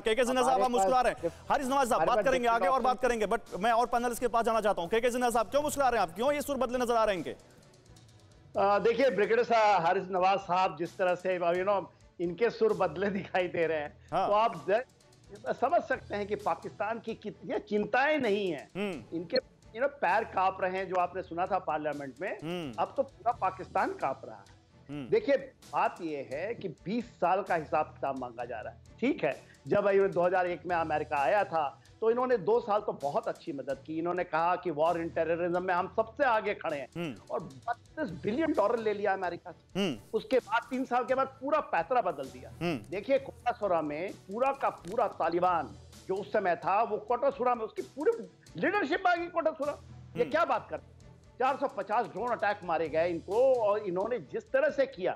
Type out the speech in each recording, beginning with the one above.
के जिन्ना साहब आप मुस्कुरा रहे हैं। हारिस नवाज साहब बात करेंगे आगे और बात करेंगे, बट मैं और पैनलिस्ट के पास जाना चाहता हूं। के जिन्ना साहब क्यों मुस्कुरा रहे हैं आप, क्यों ये सुर बदले नजर आ रहे हैं इनके? देखिए ब्रिगेडियर साहब हारिस नवाज साहब जिस तरह से इनके सुर बदले दिखाई दे रहे हैं, हाँ। तो आप समझ सकते हैं कि पाकिस्तान की कितनी चिंताएं नहीं है इनके। पैर कांप रहे हैं, जो आपने सुना था पार्लियामेंट में, अब तो पूरा पाकिस्तान कांप रहा है। देखिए बात यह है कि 20 साल का हिसाब किताब मांगा जा रहा है। ठीक है, जब 2001 में अमेरिका आया था तो इन्होंने 2 साल तो बहुत अच्छी मदद की। इन्होंने कहा कि वॉर इन टेररिज्म में हम सबसे आगे खड़े हैं और $32 बिलियन ले लिया अमेरिका से। उसके बाद 3 साल के बाद पूरा पैतरा बदल दिया। देखिए कोटासुरा में पूरा का पूरा तालिबान जो उस समय था, वो कोटासुरा में उसकी पूरी लीडरशिप आ गई। कोटासुरा ये क्या बात करते, 450 ड्रोन अटैक मारे गए इनको, और इन्होंने जिस तरह से किया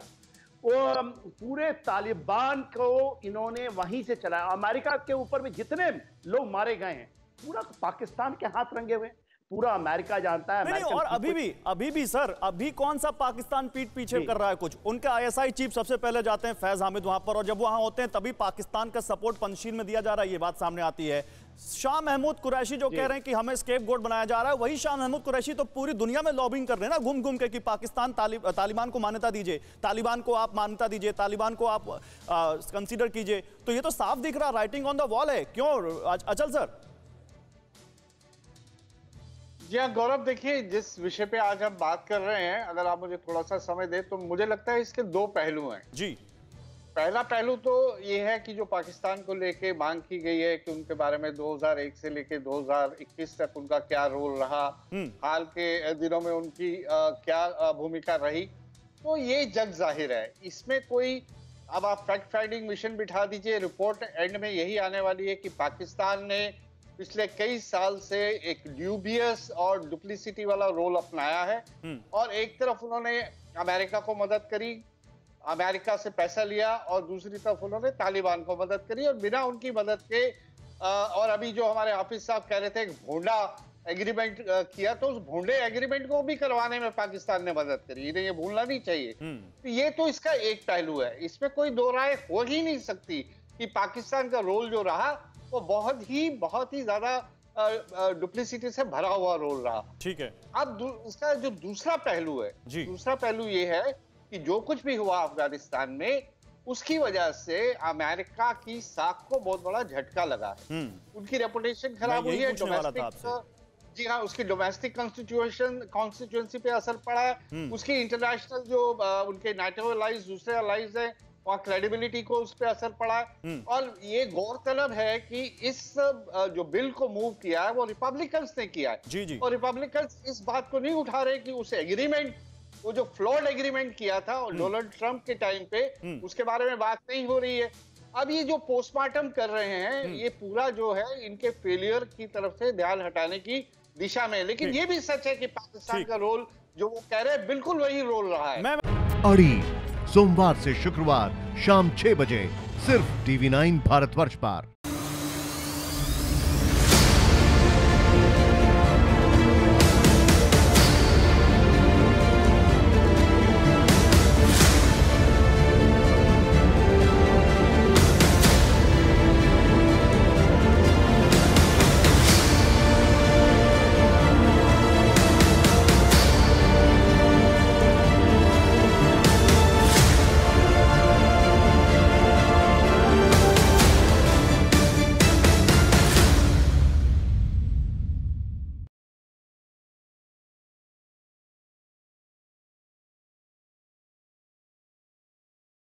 वो पूरे तालिबान को इन्होंने वहीं से चलाया। अमेरिका के ऊपर भी जितने लोग मारे गए हैं, पूरा पाकिस्तान के हाथ रंगे हुए, पूरा अमेरिका जानता है। नहीं, और अभी भी सर, अभी कौन सा पाकिस्तान पीठ पीछे कर रहा है कुछ? उनके आईएसआई चीफ सबसे पहले जाते हैं फैज हामिद वहां पर, और जब वहां होते हैं तभी पाकिस्तान का सपोर्ट पंजशील में दिया जा रहा है, ये बात सामने आती है। शाह महमूद कुरैशी जो कह रहे हैं कि हमें स्केपगोट बनाया जा रहा है, वही शाह महमूद कुरैशी तो पूरी दुनिया में लॉबिंग कर रहे हैं ना, घूम घूम के, कि पाकिस्तान तालिबान को मान्यता दीजिए, तालिबान को आप मान्यता दीजिए, तालिबान को आप कंसीडर कीजिए। तो ये तो साफ दिख रहा, राइटिंग ऑन द वॉल है। क्यों अचल सर? जी हाँ गौरव, देखिए जिस विषय पे आज हम बात कर रहे हैं, अगर आप मुझे थोड़ा सा समय दें तो मुझे लगता है इसके 2 पहलू हैं जी। पहला पहलू तो ये है कि जो पाकिस्तान को लेके मांग की गई है कि उनके बारे में 2001 से लेके 2021 तक उनका क्या रोल रहा, हाल के दिनों में उनकी क्या भूमिका रही, तो ये जग जाहिर है। इसमें कोई अब आप फैक्ट फाइंडिंग मिशन बिठा दीजिए, रिपोर्ट एंड में यही आने वाली है कि पाकिस्तान ने पिछले कई साल से एक ड्यूबियस और डुप्लिसिटी वाला रोल अपनाया है, और एक तरफ उन्होंने अमेरिका को मदद करी, अमेरिका से पैसा लिया, और दूसरी तरफ उन्होंने तालिबान को मदद करी, और बिना उनकी मदद के और अभी जो हमारे हाफिज साहब कह रहे थे एक भोंडा एग्रीमेंट किया, तो उस भोंडे एग्रीमेंट को भी करवाने में पाकिस्तान ने मदद करी, इन्हें ये भूलना नहीं चाहिए। तो ये तो इसका एक पहलू है, इसमें कोई दो राय हो ही नहीं सकती कि पाकिस्तान का रोल जो रहा वो बहुत ही ज्यादा डुप्लिसिटी से भरा हुआ रोल रहा। ठीक है, अब इसका जो दूसरा पहलू है, दूसरा पहलू ये है कि जो कुछ भी हुआ अफगानिस्तान में, उसकी वजह से अमेरिका की साख को बहुत बड़ा झटका लगा है। उनकी रेपुटेशन खराब हुई है, डोमेस्टिक, जी हाँ, उसकी डोमेस्टिक कॉन्स्टिट्यूएंसी पे असर पड़ा है, उसकी इंटरनेशनल जो उनके नेटो अलाइज, दूसरे अलाइज है, वहाँ क्रेडिबिलिटी को उस पर असर पड़ा है। और ये गौरतलब है कि इस जो बिल को मूव किया है वो रिपब्लिकन्स ने किया है, जी। और रिपब्लिकन्स इस बात को नहीं उठा रहे कि उस एग्रीमेंट, वो जो फ्लॉड एग्रीमेंट किया था और डोनाल्ड ट्रंप के टाइम पे, उसके बारे में बात नहीं हो रही है। अब ये जो पोस्टमार्टम कर रहे हैं, ये पूरा जो है इनके फेलियर की तरफ से ध्यान हटाने की दिशा में। लेकिन ये भी सच है कि पाकिस्तान का रोल जो वो कह रहे हैं बिल्कुल वही रोल रहा है। अड़ी सोमवार से शुक्रवार शाम 6 बजे सिर्फ TV9 भारतवर्ष पर।